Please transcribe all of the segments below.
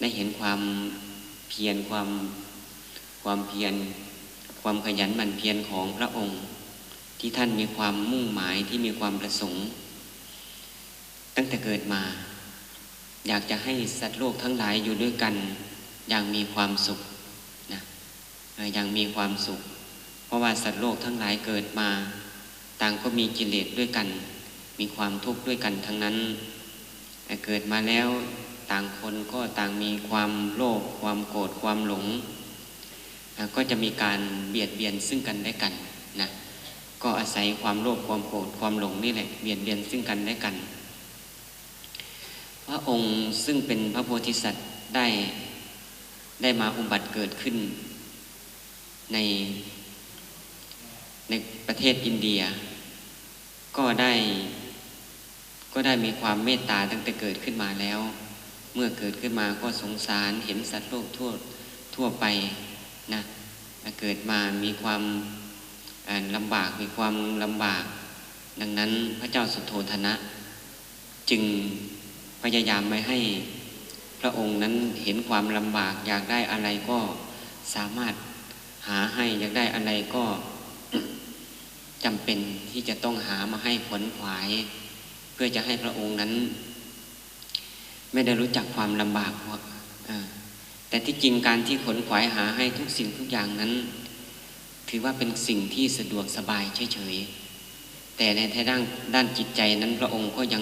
ได้เห็นความเพียรความเพียรความขยันหมั่นเพียรของพระองค์ที่ท่านมีความมุ่งหมายที่มีความประสงค์ตั้งแต่เกิดมาอยากจะให้สัตว์โลกทั้งหลายอยู่ด้วยกันอย่างมีความสุขนะอย่างมีความสุขเพราะว่าสัตว์โลกทั้งหลายเกิดมาต่างก็มีกิเลสด้วยกันมีความทุกข์ด้วยกันทั้งนั้นเกิดมาแล้วต่างคนก็ต่างมีความโลภความโกรธความหลงก็จะมีการเบียดเบียนซึ่งกันและกันนะก็อาศัยความโลภความโกรธความหลงนี่แหละเบียดเบียนซึ่งกันและกันพระองค์ซึ่งเป็นพระโพธิสัตว์ได้มาอุบัติเกิดขึ้นในประเทศอินเดียก็ได้มีความเมตตาตั้งแต่เกิดขึ้นมาแล้วเมื่อเกิดขึ้นมาก็สงสารเห็นสัตว์โลกทั่วไปนะเกิดมามีความลำบากมีความลำบากดังนั้นพระเจ้าสุโธทนะจึงพยายามไม่ให้พระองค์นั้นเห็นความลำบากอยากได้อะไรก็สามารถหาให้อยากได้อะไรก็จำเป็นที่จะต้องหามาให้ขวนขวายเพื่อจะให้พระองค์นั้นไม่ได้รู้จักความลำบากแต่ที่จริงการที่ขวนขวายหาให้ทุกสิ่งทุกอย่างนั้นถือว่าเป็นสิ่งที่สะดวกสบายเฉยๆแต่ในด้านจิตใจนั้นพระองค์ก็ยั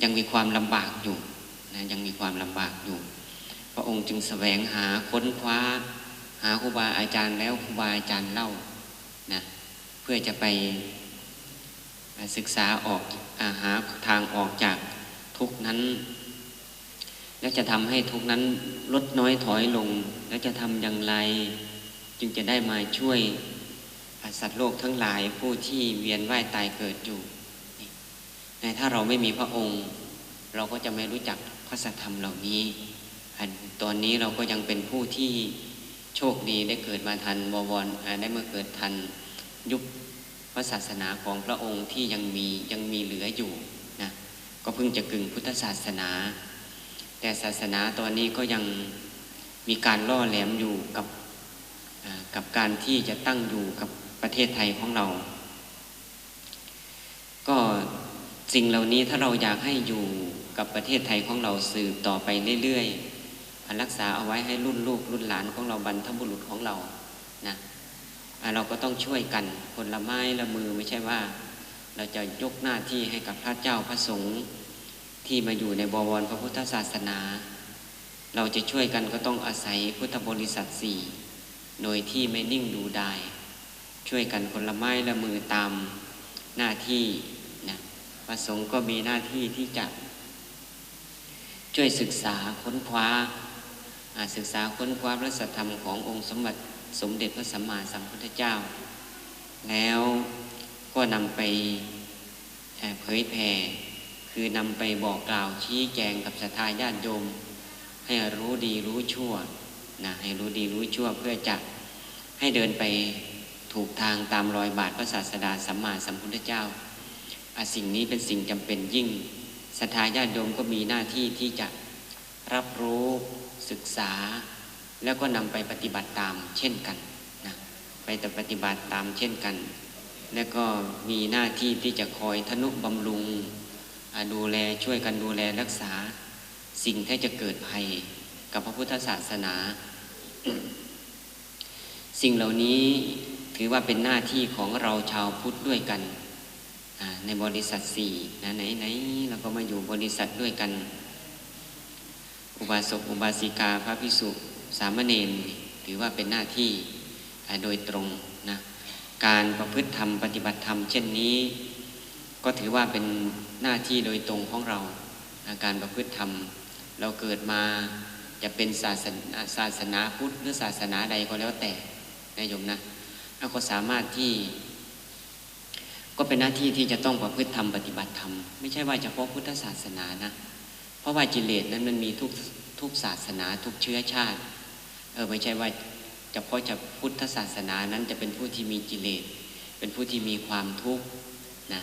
งมีความลำบากอยู่นะยังมีความลำบากอยู่พระองค์จึงแสวงหาค้นคว้าหาครูบาอาจารย์แล้วครูบาอาจารย์เล่านะเพื่อจะไปศึกษาหาทางออกจากทุกข์นั้นและจะทำให้ทุกข์นั้นลดน้อยถอยลงและจะทำอย่างไรจึงจะได้มาช่วยสัตว์โลกทั้งหลายผู้ที่เวียนว่ายตายเกิดอยู่ถ้าเราไม่มีพระองค์เราก็จะไม่รู้จักพระสัทธรรมเหล่านี้ตอนนี้เราก็ยังเป็นผู้ที่โชคดีได้เกิดมาทันบวรได้มาเกิดทันยุคพระศาสนาของพระองค์ที่ยังมีเหลืออยู่นะก็เพิ่งจะกึ่งพุทธศาสนาแต่ศาสนาตอนนี้ก็ยังมีการล่อแหลมอยู่กับการที่จะตั้งอยู่กับประเทศไทยของเราก็สิ่งเหล่านี้ถ้าเราอยากให้อยู่กับประเทศไทยของเราสืบต่อไปเรื่อยๆรักษาเอาไว้ให้รุ่นลูกรุ่นหลานของเราบรรพบุรุษของเรานะเราก็ต้องช่วยกันคนละไม้ละมือไม่ใช่ว่าเราจะยกหน้าที่ให้กับพระเจ้าพระสงฆ์ที่มาอยู่ในบวรพระพุทธศาสนาเราจะช่วยกันก็ต้องอาศัยพุทธบริษัท4โดยที่ไม่นิ่งดูดายช่วยกันคนละไม้ละมือตามหน้าที่นะพระสงฆ์ก็มีหน้าที่ที่จะช่วยศึกษาค้นคว้าพระสัทธรรมขององค์สมเด็จพระสัมมาสัมพุทธเจ้าแล้วก็นำไปเผยแผ่คือนำไปบอกกล่าวชี้แจงกับศรัทธาญาติโยมให้รู้ดีรู้ชั่วนะให้รู้ดีรู้ชั่วเพื่อจะให้เดินไปถูกทางตามรอยบาทพระศาสดาสัมมาสัมพุทธเจ้าสิ่งนี้เป็นสิ่งจำเป็นยิ่งศรัทธาญาติโยมก็มีหน้าที่ที่จะรับรู้ศึกษาแล้วก็นำไปปฏิบัติตามเช่นกันนะไปปฏิบัติตามเช่นกันแล้วก็มีหน้าที่ที่จะคอยทนุบำรุงดูแลช่วยกันดูแลรักษาสิ่งที่จะเกิดภัยกับพระพุทธศาสนา สิ่งเหล่านี้ถือว่าเป็นหน้าที่ของเราชาวพุทธด้วยกันในบริษัท4นะไหนเราก็มาอยู่บริษัทด้วยกันอุบาสกอุบาสิกาพระภิกษุสามเณรถือว่าเป็นหน้าที่โดยตรงนะการประพฤติธรรมปฏิบัติธรรมเช่นนี้ก็ถือว่าเป็นหน้าที่โดยตรงของเราการประพฤติธรรมเราเกิดมาจะเป็นศาสนาพุทธหรือศาสนาใดก็แล้วแต่นะโยมนะเราก็สามารถที่ก็เป็นหน้าที่ที่จะต้องประพฤติธรรมปฏิบัติธรรมไม่ใช่ว่าเฉพาะพุทธศาสนานะเพราะว่ากิเลสนั้นมันมีทุกศาสนาทุกเชื้อชาติไม่ใช่ว่าเฉพาะพุทธศาสนานั้นจะเป็นผู้ที่มีกิเลสเป็นผู้ที่มีความทุกข์นะ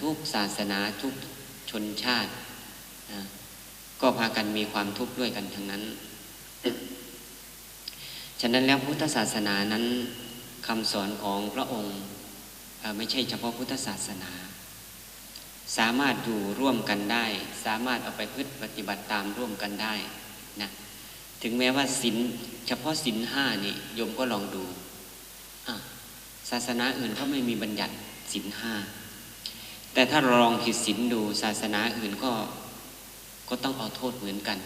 ทุกศาสนาทุกชนชาติ ก็พากันมีความทุกข์ด้วยกันทั้งนั้น ฉะนั้นแล้วพุทธศาสนานั้นคำสอนของพระองค์ไม่ใช่เฉพาะพุทธศาสนาสามารถอยู่ร่วมกันได้สามารถเอาไปปฏิบัติตามร่วมกันได้นะถึงแม้ว่าศีลเฉพาะศีลห้านี่โยมก็ลองดูศาสนาอื่นเขาไม่มีบัญญัติศีลห้าแต่ถ้าลองผิดศีลดูศาสนาอื่นก็ต้องเอาโทษเหมือนกัน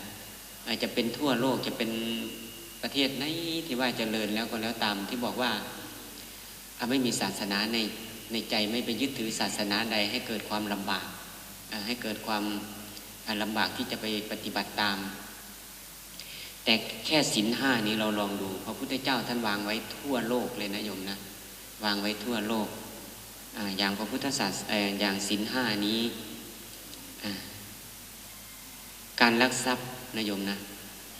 อาจจะเป็นทั่วโลกจะเป็นประเทศไหนที่ว่าเจริญแล้วก็แล้วตามที่บอกว่าไม่มีศาสนาในใจไม่ไปยึดถือศาสนาใดให้เกิดความลำบากให้เกิดความลำบากที่จะไปปฏิบัติตามแต่แค่ศีลห้านี้เราลองดูพระพุทธเจ้าท่านวางไว้ทั่วโลกเลยนะโยมนะวางไว้ทั่วโลกอย่างพระพุทธศาสนาอย่างศีลห้านี้การลักทรัพย์นะโยมนะ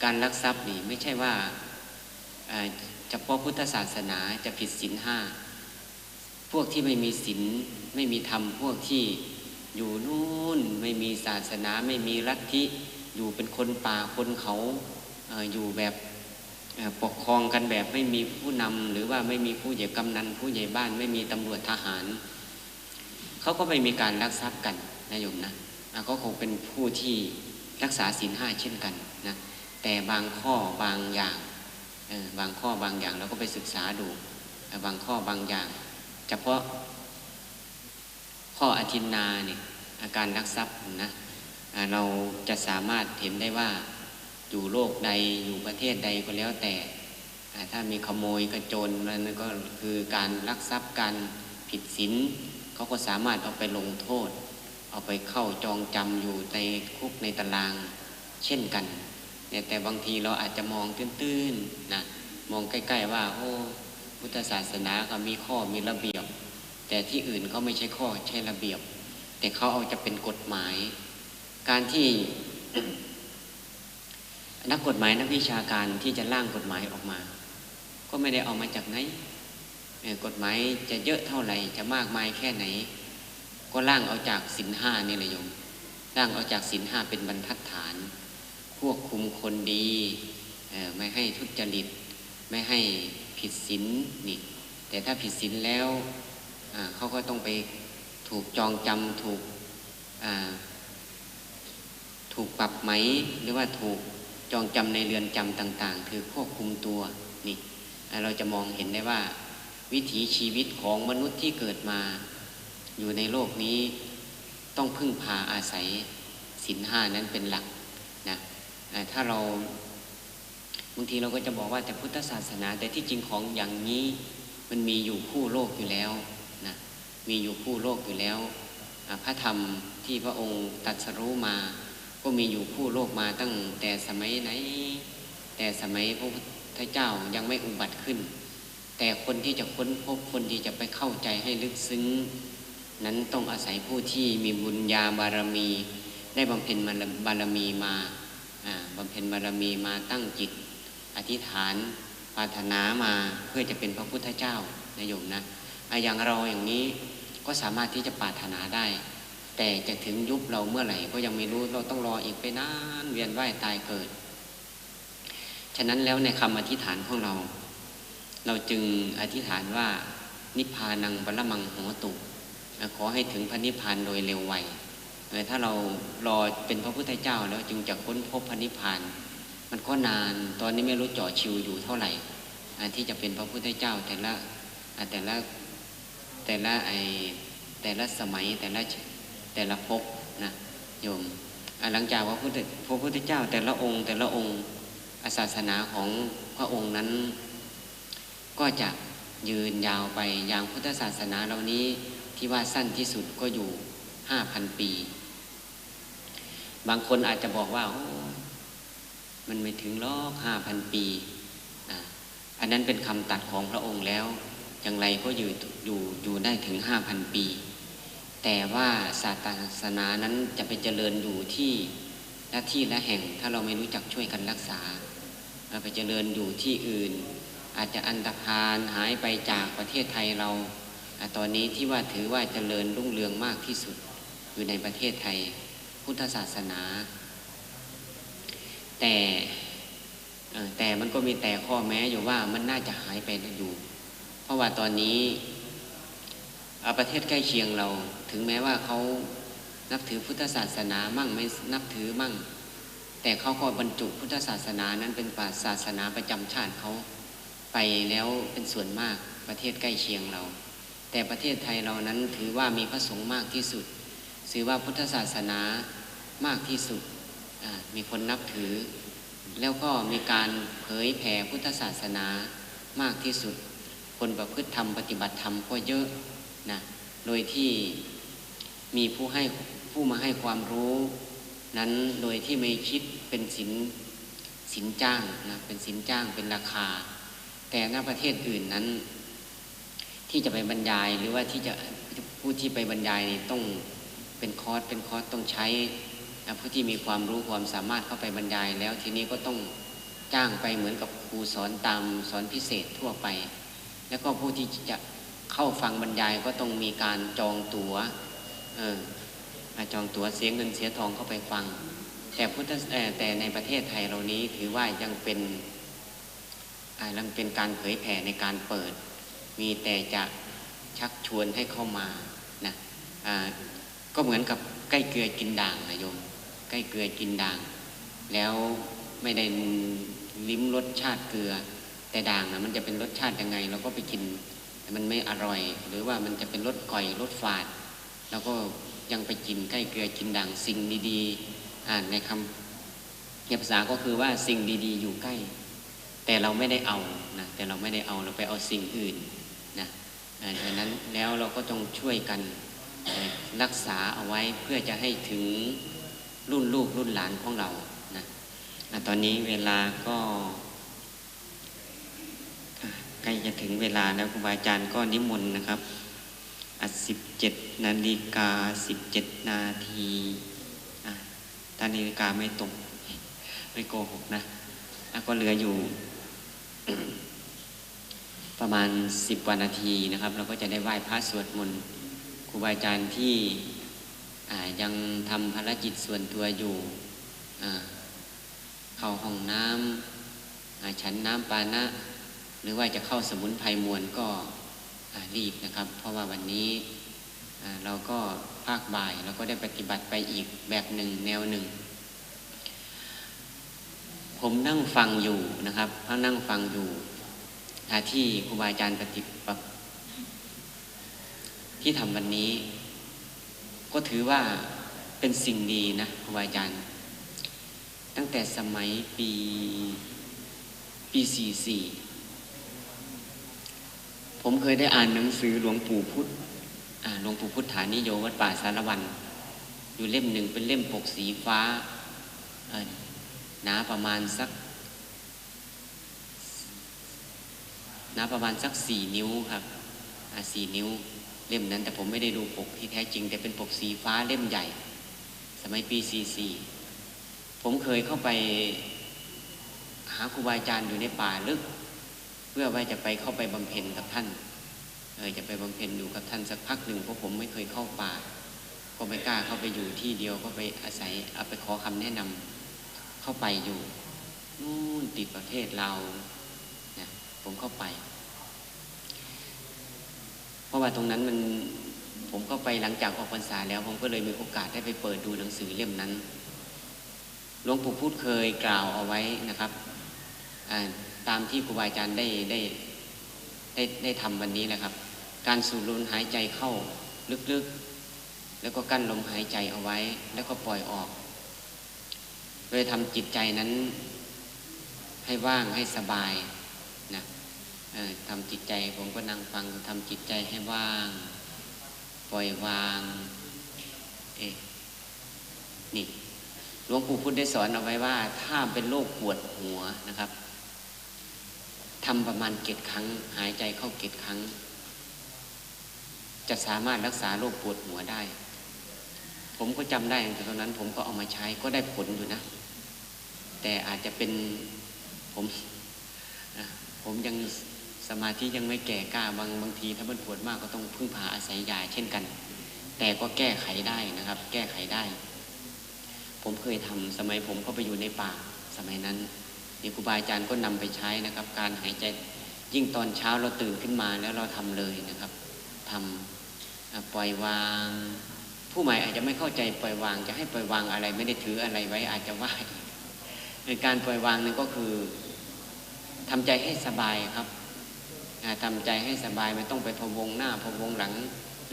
การลักทรัพย์นี่ไม่ใช่ว่าเฉพาะพุทธศาสนาจะผิดศีลห้าพวกที่ไม่มีศีลไม่มีธรรมพวกที่อยู่นู่นไม่มีศาสนาไม่มีลัทธิอยู่เป็นคนป่าคนเขาอยู่แบบปกครองกันแบบไม่มีผู้นำหรือว่าไม่มีผู้ใหญ่กำนันผู้ใหญ่บ้านไม่มีตำรวจทหารเขาก็ไม่มีการลักทรัพย์กันนะโยมนะก็คงเป็นผู้ที่รักษาศีลห้าเช่นกันนะแต่บางข้อบางอย่างบางข้อบางอย่างเราก็ไปศึกษาดูบางข้อบางอย่างเฉพาะข้ออทินนาเนี่ยอาการลักทรัพย์นะเราจะสามารถเห็นได้ว่าอยู่โลกใดอยู่ประเทศใดก็แล้วแต่ถ้ามีขโมยกระโจนนั่นก็คือการลักทรัพย์การผิดศีลเขาก็สามารถเอาไปลงโทษเอาไปเข้าจองจำอยู่ในคุกในตารางเช่นกันเนี่ยแต่บางทีเราอาจจะมองตื้นๆนะมองใกล้ๆว่าโอ้พุทธศาสนาก็มีข้อมีระเบียบแต่ที่อื่นเขาไม่ใช่ข้อใช่ระเบียบแต่เขาเอาจะเป็นกฎหมายการที่ นักกฎหมายนักวิชาการที่จะร่างกฎหมายออกมาก็ไม่ได้เอามาจากไหนกฎหมายจะเยอะเท่าไหร่จะมากมายแค่ไหนก็ร่างเอาจากศีลห้านี่แหละโยมร่างเอาจากศีลห้าเป็นบรรทัดฐานควบคุมคนดีไม่ให้ทุจริตไม่ให้ผิดศีลนี่แต่ถ้าผิดศีลแล้วเขาก็ต้องไปถูกจองจำถูกปรับไหมหรือว่าถูกจองจำในเรือนจำต่างๆคือควบคุมตัวนี่เราจะมองเห็นได้ว่าวิถีชีวิตของมนุษย์ที่เกิดมาอยู่ในโลกนี้ต้องพึ่งพาอาศัยศีลห้านั้นเป็นหลักนะถ้าเราบางทีเราก็จะบอกว่าแต่พุทธศาสนาแต่ที่จริงของอย่างนี้มันมีอยู่คู่โลกอยู่แล้วนะมีอยู่คู่โลกอยู่แล้วพระธรรมที่พระองค์ตรัสรู้มาก็มีอยู่คู่โลกมาตั้งแต่สมัยไหนแต่สมัยพระพุทธเจ้ายังไม่อุบัติขึ้นแต่คนที่จะค้นพบคนที่จะไปเข้าใจให้ลึกซึ้งนั้นต้องอาศัยผู้ที่มีบุญญาบารมีได้บำเพ็ญบารมีมาบำเพ็ญบารมีมาตั้งจิตอธิษฐานปรารถนามาเพื่อจะเป็นพระพุทธเจ้านะโยมนะอย่างเราอย่างนี้ก็สามารถที่จะปรารถนาได้แต่จะถึงยุคเราเมื่อไหร่ก็ยังไม่รู้เราต้องรออีกไปนานเวียนว่ายตายเกิดฉะนั้นแล้วในคำอธิษฐานของเราจึงอธิษฐานว่านิพพานังปรมังโหตุขอให้ถึงพระนิพพานโดยเร็วไวถ้าเรารอเป็นพระพุทธเจ้าแล้วจึงจะค้นพบพระนิพพานมันก็นานตอนนี้ไม่รู้จ่อชิวอยู่เท่าไหร่ที่จะเป็นพระพุทธเจ้าแต่ละสมัยแต่ละภพนะโยมหลังจากพระพุทธเจ้าแต่ละองค์ศาสนาของพระองค์นั้นก็จะยืนยาวไปอย่างพุทธศาสนาเหล่านี้ที่ว่าสั้นที่สุดก็อยู่ 5,000 ปีบางคนอาจจะบอกว่ามันไม่ถึงหรอก 5,000 ปีอันนั้นเป็นคำตัดของพระองค์แล้วอย่างไรก็อยู่ได้ถึง 5,000 ปีแต่ว่าศาสนานั้นจะไปเจริญอยู่ที่ละที่ละแห่งถ้าเราไม่รู้จักช่วยกันรักษาไปเจริญอยู่ที่อื่นอาจจะอันตรพาลหายไปจากประเทศไทยเราตอนนี้ที่ว่าถือว่าเจริญรุ่งเรืองมากที่สุดอยู่ในประเทศไทยพุทธศาสนา แต่มันก็มีแต่ข้อแม้อยู่ว่ามันน่าจะหายไปอยู่ เพราะว่าตอนนี้ประเทศใกล้เคียงเราถึงแม้ว่าเขานับถือพุทธศาสนามั่งไม่นับถือมั่งแต่เขาก็บรรจุพุทธศาสนานั้นเป็นศาสนาประจำชาติเขาไปแล้วเป็นส่วนมากประเทศใกล้เคียงเราแต่ประเทศไทยเรานั้นถือว่ามีพระสงฆ์มากที่สุดถือว่าพุทธศาสนามากที่สุดมีคนนับถือแล้วก็มีการเผยแผ่พุทธศาสนามากที่สุดคนประพฤติธรรมปฏิบัติธรรมก็เยอะนะโดยที่มีผู้มาให้ความรู้นั้นโดยที่ไม่คิดเป็นสินจ้างนะเป็นสินจ้างเป็นราคาแต่ณประเทศอื่นนั้นที่จะไปบรรยายหรือว่าที่จะผู้ที่ไปบรรยายต้องเป็นคอร์สต้องใช้ผู้ที่มีความรู้ความสามารถเข้าไปบรรยายแล้วทีนี้ก็ต้องจ้างไปเหมือนกับครูสอนตามสอนพิเศษทั่วไปแล้วก็ผู้ที่จะเข้าฟังบรรยายก็ต้องมีการจองตั๋วจองตั๋วเสียเงินเสียทองเข้าไปฟังแต่ในประเทศไทยเรานี้ถือว่ายังเป็นการเผยแผ่ในการเปิดมีแต่จะชักชวนให้เข้ามานะก็เหมือนกับใกล้เกลือกินด่างนะโยมใกล้เกลือกินด่างแล้วไม่ได้ลิ้มรสชาติเกลือแต่ด่างนะมันจะเป็นรสชาติยังไงเราก็ไปกินแต่มันไม่อร่อยหรือว่ามันจะเป็นรสก่อยรสฝาดแล้วก็ยังไปกินใกล้เกลือกินด่างสิ่งดีๆในคำภาษาก็คือว่าสิ่งดีๆอยู่ใกล้แต่เราไม่ได้เอานะแต่เราไม่ได้เอาเราไปเอาสิ่งอื่นนะดังนั้นแล้วเราก็ต้องช่วยกันรักษาเอาไว้เพื่อจะให้ถึงรุ่นลูกรุ่นหลานของเรานะตอนนี้เวลาก็ใกล้จะถึงเวลาแล้วครูบาอาจารย์ก็นิมนต์นะครับ17 นาฬิกา 17 นาทีถ้านาฬิกาไม่ตกไม่โกหกนะก็เหลืออยู่ ประมาณ10 กว่านาทีนะครับเราก็จะได้ไหว้พระสวดมนต์ครูบาอาจารย์ที่ยังทำภารกิจส่วนตัวอยู่เข้าห้องน้ำฉันน้ำปานะหรือว่าจะเข้าสมุนไพรมวลก็รีบนะครับเพราะว่าวันนี้เราก็ภาคบ่ายเราก็ได้ปฏิบัติไปอีกแบบหนึ่งแนวหนึ่งผมนั่งฟังอยู่นะครับเขานั่งฟังอยู่ที่ครูบาอาจารย์ปฏิบัติที่ทำวันนี้ก็ถือว่าเป็นสิ่งดีนะครูบาอาจารย์ตั้งแต่สมัยปี44ผมเคยได้อ่านหนังสือหลวงปู่พุทธานิโยวัดป่าสารวันอยู่เล่มหนึ่งเป็นเล่มปกสีฟ้าหนาประมาณสัก4 นิ้วครับ4 นิ้วเล่มนั้นแต่ผมไม่ได้ดูปกที่แท้จริงแต่เป็นปกสีฟ้าเล่มใหญ่สมัยปี44ผมเคยเข้าไปหาครูบาอาจารย์อยู่ในป่าลึกเพื่อว่าจะไปเข้าไปบำเพ็ญกับท่านจะไปบำเพ็ญอยู่กับท่านสักพักหนึ่งเพราะผมไม่เคยเข้าป่าก็ไม่กล้าเข้าไปอยู่ที่เดียวก็ไปอาศัยเอาไปขอคำแนะนำเข้าไปอยู่นู่นติดประเทศลาวนะผมเข้าไปเพราะว่าตรงนั้นผมเข้าไปหลังจากออกพรรษาแล้วผมก็เลยมีโอกาสได้ไปเปิดดูหนังสือเล่มนั้นหลวงปู่พุธเคยกล่าวเอาไว้นะครับตามที่ครูบาอาจารย์ได้ทำวันนี้แหละครับการสูดลมหายใจเข้าลึกๆแล้วก็กั้นลมหายใจเอาไว้แล้วก็ปล่อยออกโดยทำจิตใจนั้นให้ว่างให้สบายนะทำจิตใจผมก็นั่งฟังทำจิตใจให้ว่างปล่อยวางนี่หลวงปู่พุธได้สอนเอาไว้ว่าถ้าเป็นโรคปวดหัวนะครับทำประมาณ7 ครั้งหายใจเข้า7 ครั้งจะสามารถรักษาโรคปวดหัวได้ผมก็จำได้ตั้งแต่ตอนนั้นผมก็เอามาใช้ก็ได้ผลอยู่นะแต่อาจจะเป็นผมยังสมาธิยังไม่แก่กล้าบางทีถ้ามันปวดมากก็ต้องพึ่งพาอาศัยยาเช่นกันแต่ก็แก้ไขได้นะครับแก้ไขได้ผมเคยทำสมัยผมเข้าไปอยู่ในป่าส มัยนั้นครูบาอาจารย์ก็นำไปใช้นะครับการหายใจยิ่งตอนเช้าเราตื่นขึ้นมาแล้วเราทำเลยนะครับทำปล่อยวางผู้ใหม่อาจจะไม่เข้าใจปล่อยวางจะให้ปล่อยวางอะไรไม่ได้ถืออะไรไว้อาจจะว่าในการปล่อยวางนั่นก็คือทำใจให้สบายครับทำใจให้สบายไม่ต้องไปพะวงหน้าพะวงหลัง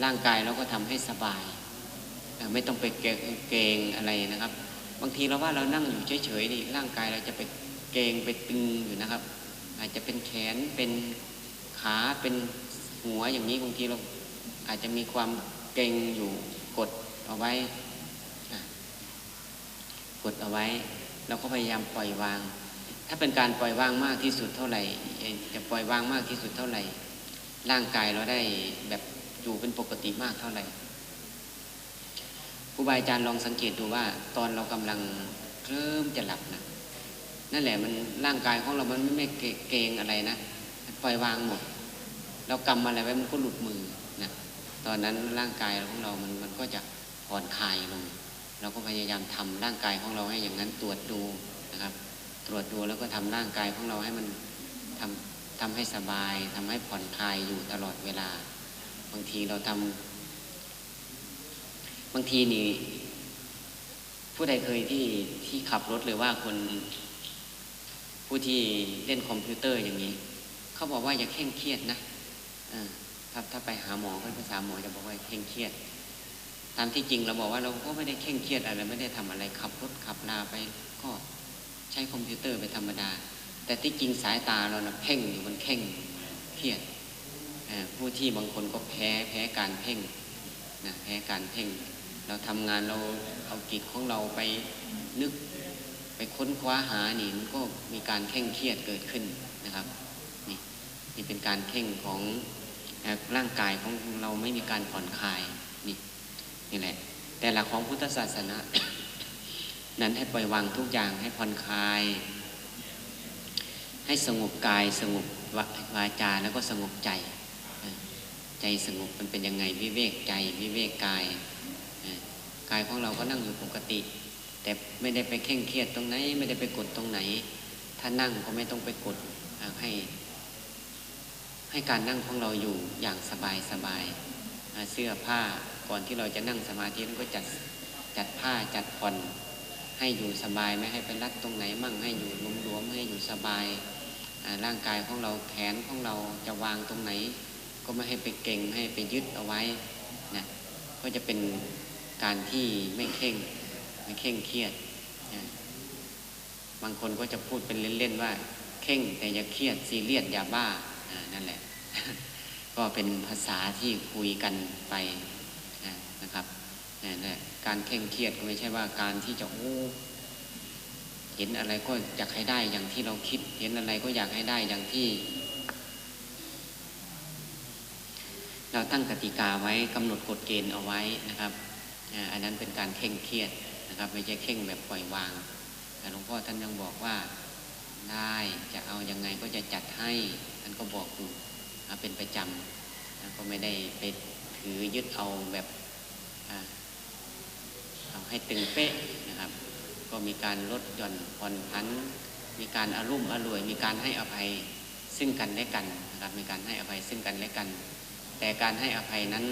ร่างกายเราก็ทำให้สบายไม่ต้องไปเกรงอะไรนะครับบางทีเราว่าเรานั่งอยู่เฉยๆนี่ร่างกายเราจะไปเกรงไปตึงอยู่นะครับอาจจะเป็นแขนเป็นขาเป็นหัวอย่างนี้บางทีเราอาจจะมีความเกรงอยู่กดเอาไว้กดเอาไว้เราก็พยายามปล่อยวางถ้าเป็นการปล่อยวางมากที่สุดเท่าไหร่จะปล่อยวางมากที่สุดเท่าไหร่ร่างกายเราได้แบบอยู่เป็นปกติมากเท่าไหร่ครูบาอาจารย์ลองสังเกตดูว่าตอนเรากำลังเริ่มจะหลับนะนั่นแหละมันร่างกายของเรามันไม่เกรงอะไรนะปล่อยวางหมดเรากำอะไรไว้มันก็หลุดมือนะตอนนั้นร่างกายของเรามันก็จะผ่อนคลายลงเราก็พยายามทำร่างกายของเราให้อย่างนั้นตรวจดูนะครับตรวจดูแล้วก็ทำร่างกายของเราให้มันทำให้สบายทำให้ผ่อนคลายอยู่ตลอดเวลาบางทีเราทำบางทีนี่ผู้ใดเคยที่ขับรถหรือว่าคนผู้ที่เล่นคอมพิวเตอร์อย่างนี้เขาบอกว่าอย่าเคร่งเครียดนะถ้าไปหาหมอภาษาหมอจะบอกว่าเคร่งเครียดตามที่จริงเราบอกว่าเราก็ไม่ได้เคร่งเครียดอะไรไม่ได้ทำอะไรขับรถขับลาไปก็ใช้คอมพิวเตอร์ไปธรรมดาแต่ที่จริงสายตาเราเพ่งอยู่มันเคร่งเครียดผู้ที่บางคนก็แพ้การเพ่งนะแพ้การเพ่งเราทำงานเราเอาจิตของเราไปนึกไปค้นคว้าหานี่มันก็มีการเคร่งเครียดเกิดขึ้นนะครับนี่เป็นการเพ่งของร่างกายของเราไม่มีการผ่อนคลายนี่แหละแต่หลักของพุทธศาสนา นั้นให้ปล่อยวางทุกอย่างให้ผ่อนคลายให้สงบกายสงบวาจาแล้วก็สงบใจใจสงบมันเป็นยังไงวิเวกใจวิเวกกายกายของเราก็นั่งอยู่ปกติแต่ไม่ได้ไปเคร่งเครียดตรงไหนไม่ได้ไปกดตรงไหนถ้านั่งก็ไม่ต้องไปกดให้การนั่งของเราอยู่อย่างสบายเสื้อผ้าก่อนที่เราจะนั่งสมาธิเราก็จัดผ้าจัดผ่อนให้อยู่สบายไม่ให้ไปรัดตรงไหนมั่งให้อยู่หลวมๆให้อยู่สบายร่างกายของเราแขนของเราจะวางตรงไหนก็ไม่ให้ไปเก่งให้ไปยึดเอาไว้นะก็จะเป็นการที่ไม่เคร่งเครียดบางคนก็จะพูดเป็นเล่นๆว่าเคร่งแต่อย่าเครียดซีเรียสอย่าบ้านั่นแหละ ก็เป็นภาษาที่คุยกันไปนะครับการเคร่งเครียดก็ไม่ใช่ว่าการที่จะเห็นอะไรก็อยากให้ได้อย่างที่เราคิดเห็นอะไรก็อยากให้ได้อย่างที่เราตั้งกติกาไว้กำหนดกฎเกณฑ์เอาไว้นะครับอันนั้นเป็นการเคร่งเครียดนะครับไม่ใช่เคร่งแบบปล่อยวางหลวงพ่อท่านยังบอกว่าได้จะเอายังไงก็จะจัดให้ท่านก็บอกอยู่เป็นประจำก็ไม่ได้ไปถือยึดเอาแบบเอาให้ตึงเป๊ะนะครับก็มีการลดหย่อนผ่อนผันมีการอารุ่มอร่วยมีการให้อภัยซึ่งกันและกันนะครับมีการให้อภัยซึ่งกันและกันแต่การให้อภัยนั้น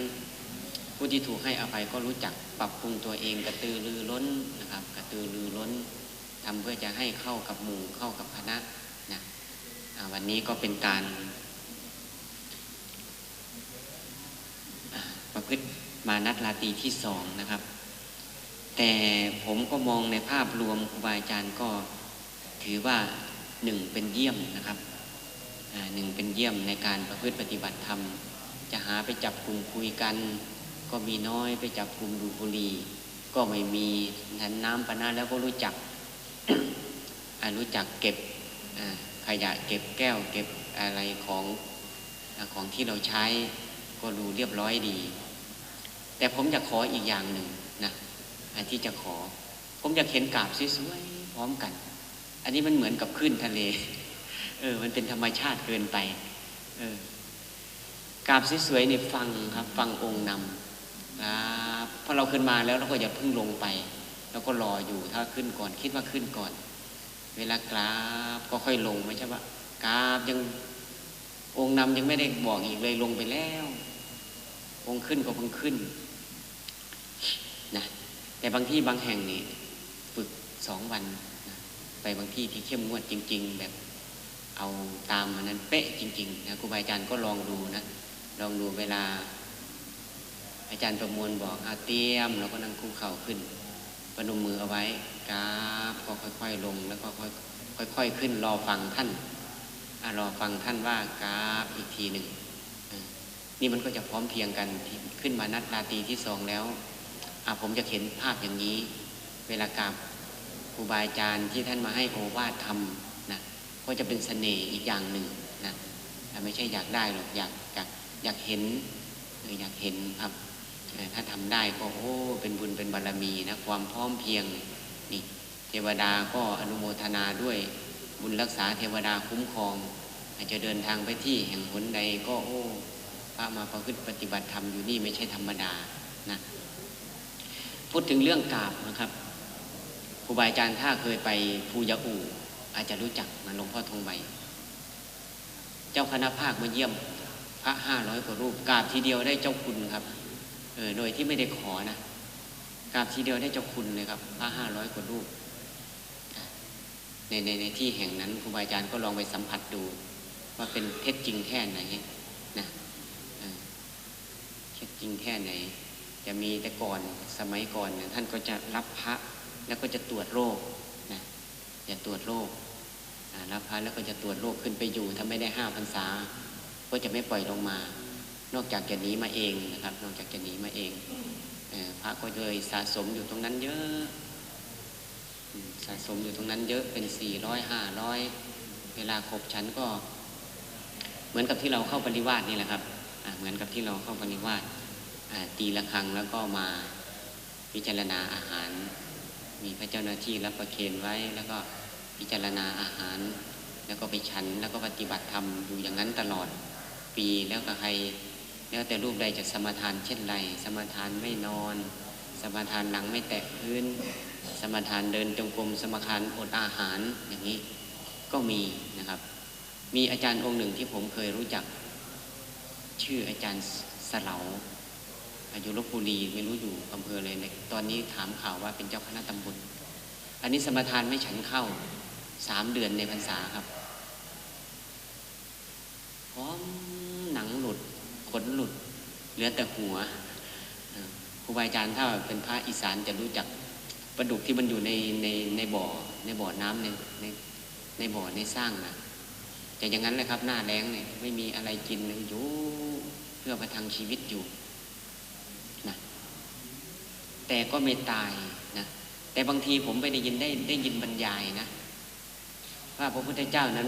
ผู้ที่ถูกให้อภัยก็รู้จักปรับปรุงตัวเองกระตือรือร้นนะครับกระตือรือร้นทำเพื่อจะให้เข้ากับหมู่เข้ากับคณะนะวันนี้ก็เป็นการประพฤติมานัดราตรีที่2นะครับแต่ผมก็มองในภาพรวมครูบาอาจารย์ก็ถือว่า1เป็นเยี่ยมนะครับ1เป็นเยี่ยมในการประพฤติปฏิบัติธรรมจะหาไปจับกลุ่มคุยกันก็มีน้อยไปจับกลุ่มดูบุหรี่ก็ไม่มีทันน้ำปะนะแล้วก็รู้จัก รู้จักเก็บขยะเก็บแก้วเก็บอะไรของที่เราใช้ก็ดูเรียบร้อยดีแต่ผมจะขออีกอย่างหนึ่งนะที่จะขอผมอยากเห็นกราบสวยๆพร้อมกันอันนี้มันเหมือนกับคลื่นทะเลมันเป็นธรรมชาติเกินไปกราบสวยๆเนี่ยฟังครับฟังองค์นำพอเราขึ้นมาแล้วเราก็อย่าเพิ่งลงไปแล้วก็รออยู่ถ้าขึ้นก่อนคิดว่าขึ้นก่อน เวลากราบก็ค่อยลงไม่ใช่ว่ากราบยังองค์นำยังไม่ได้บอกอีกเลยลงไปแล้วองค์ขึ้นก็เพิ่งขึ้นนะแต่บางที่บางแห่งนี่ฝึก2 วันนะไปบางที่ที่เข้มงวดจริงๆแบบเอาตามอันนั้นเป๊ะจริงๆนะครูบาอาจารย์ก็ลองดูนะลองดูเวลาอาจารย์ประมวลบอกเตรียมเราก็นั่งคุกเข่าขึ้นประนมมือเอาไว้กราบก็ค่อยๆลงแล้วก็ค่อยๆขึ้นรอฟังท่านรอฟังท่านว่ากราบอีกทีหนึ่งนี่มันก็จะพร้อมเพียงกันขึ้นมานัดราตรีที่2แล้วผมจะเห็นภาพอย่างนี้เวลากราบครูบาอาจารย์ที่ท่านมาให้โอวาทธรรมนะก็จะเป็นเสน่ห์อีกอย่างหนึ่งนะไม่ใช่อยากได้หรอกอยากเห็นอยากเห็นครับถ้าทำได้ก็เป็นบุญเป็นบารมีนะความพร้อมเพียงนี่เทวดาก็อนุโมทนาด้วยบุญรักษาเทวดาคุ้มครองอาจจะเดินทางไปที่แห่งหนใดก็พระมาประพฤติปฏิบัติธรรมอยู่นี่ไม่ใช่ธรรมดานะพูดถึงเรื่องกราบนะครับครูบาอาจารย์ถ้าเคยไปภูยาอู่อาจจะรู้จักหลวงพ่อทองใบเจ้าคณะภาคมาเยี่ยมพระ500 กว่ารูปกราบทีเดียวได้เจ้าคุณครับโดยที่ไม่ได้ขอนะกราบทีเดียวได้เจ้าคุณเลยครับพระ500 กว่ารูปในที่แห่งนั้นครูบาอาจารย์ก็ลองไปสัมผัสดูว่าเป็นเท็จจริงแค่ไหนนะเท็จจริงแค่ไหนจะมีแต่ก่อนสมัยก่อนเนี่ยท่านก็จะรับพระแล้วก็จะตรวจโรคนะจะตรวจโรครับพระแล้วก็จะตรวจโรคขึ้นไปอยู่ถ้าไม่ได้5 พรรษาก็จะไม่ปล่อยลงมานอกจากจะหนีมาเองนะครับนอกจากจะหนีมาเองพระก็เลยสะสมอยู่ตรงนั้นเยอะสะสมอยู่ตรงนั้นเยอะเป็น400 500เวลาขบฉันก็เหมือนกับที่เราเข้าปริวาสนี่แหละครับเหมือนกับที่เราเข้าปริวาสตีระฆังแล้วก็มาพิจารณาอาหารมีพระเจ้าหน้าที่รับประเคนไว้แล้วก็พิจารณาอาหารแล้วก็ไปฉันแล้วก็ปฏิบัติธรรมอยู่อย่างนั้นตลอดปีแล้วก็ใครแล้วแต่รูปใดจะสมาทานเช่นไรสมาทานไม่นอนสมาทานหลังไม่แตะพื้นสมาทานเดินจงกรมสมาทานอดอาหารอย่างนี้ก็มีนะครับมีอาจารย์องค์หนึ่งที่ผมเคยรู้จักชื่ออาจารย์สเหลาอยู่ลพบุรีไม่รู้อยู่อำเภอเลยตอนนี้ถามข่าวว่าเป็นเจ้าคณะตำบลอันนี้สมาทานไม่ฉันเข้า3 เดือนในพรรษาครับพร้อมหนังหลุดขนหลุดเหลือแต่หัวครูบาอาจารย์ถ้าเป็นพระอีสานจะรู้จักปลาดุกที่มันอยู่ในบ่อน้ำในบ่อในสร้างนะจะอย่างนั้นเลยครับหน้าแล้งเนี่ยไม่มีอะไรกินเลยอยู่เพื่อประทังชีวิตอยู่นะแต่ก็ไม่ตายนะแต่บางทีผมไปได้ยินบรรยายนะว่าพระพุทธเจ้านั้น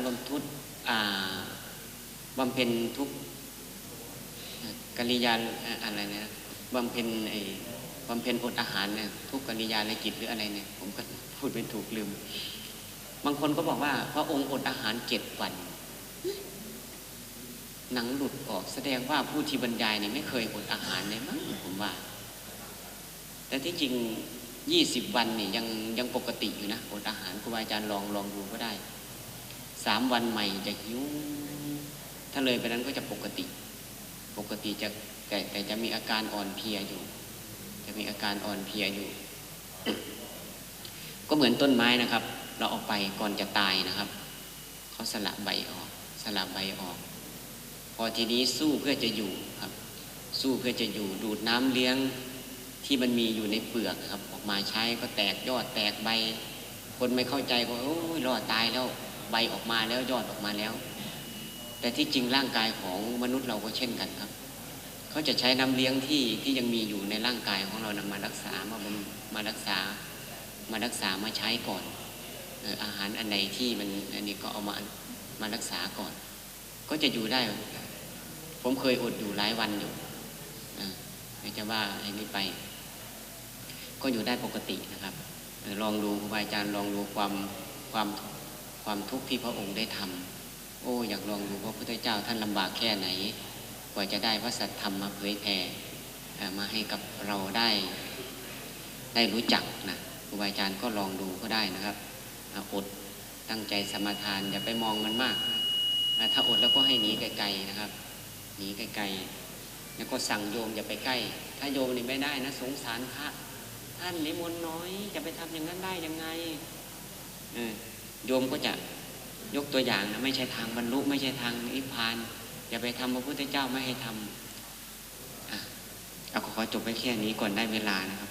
บำเพ็ญทุกกิริยาอะไรนะบำเพ็ญอดอาหารเนี่ยทุกกิริยากิจหรืออะไรเนี่ยผมก็พูดไม่ถูกลืมบางคนก็บอกว่าพระองค์อดอาหาร7 วันหนังหลุดออกแสดงว่าผู้ที่บรรยายเนี่ยไม่เคยอดอาหารเลยมั้งผมว่าแต่ที่จริง20 วันเนี่ยยังปกติอยู่นะอดอาหารครูบาอาจารย์ลองดูก็ได้3 วันใหม่จะหิวถ้าเลยไปนั้นก็จะปกติจะแต่จะมีอาการอ่อนเพลียอยู่ก็เหมือนต้นไม้นะครับเราเอาไปก่อนจะตายนะครับเขาสละใบออกพอทีนี้สู้เพื่อจะอยู่ครับสู้เพื่อจะอยู่ดูดน้ำเลี้ยงที่มันมีอยู่ในเปลือกครับออกมาใช้ก็แตกยอดแตกใบคนไม่เข้าใจก็รอดตายแล้วใบออกมาแล้วยอดออกมาแล้วแต่ที่จริงร่างกายของมนุษย์เราก็เช่นกันครับเขาจะใช้น้ำเลี้ยงที่ยังมีอยู่ในร่างกายของเรานำมารักษามาใช้ก่อนอาหารอันใดที่มันอันนี้ก็เอามารักษาก่อนก็จะอยู่ได้ผมเคยอดอยู่หลายวันอยู่ไม่จะว่าไอ้นี่ไปก็อยู่ได้ปกตินะครับลองดูครูบาอาจารย์ลองดูความทุกข์ที่พระองค์ได้ทำอยากลองดูว่าพระพุทธเจ้าท่านลำบากแค่ไหนกว่าจะได้พระสัทธรรมมาเผยแผ่มาให้กับเราได้รู้จักนะครูบาอาจารย์ก็ลองดูก็ได้นะครับอด ตั้งใจสมาทานอย่าไปมองมันมากนะถ้าอดแล้วก็ให้หนีไกลๆนะครับหนีไกลๆแล้วก็สั่งโยมอย่าไปใกล้ถ้าโยมนี่ไม่ได้นะสงสารพระท่านนิมนต์น้อยจะไปทำอย่างนั้นได้ยังไงโยมก็จะยกตัวอย่างนะไม่ใช่ทางบรรลุไม่ใช่ทางนิพพานอย่าไปทำพระพุทธเจ้าไม่ให้ทำเอาขอจบไปแค่นี้ก่อนได้เวลานะครับ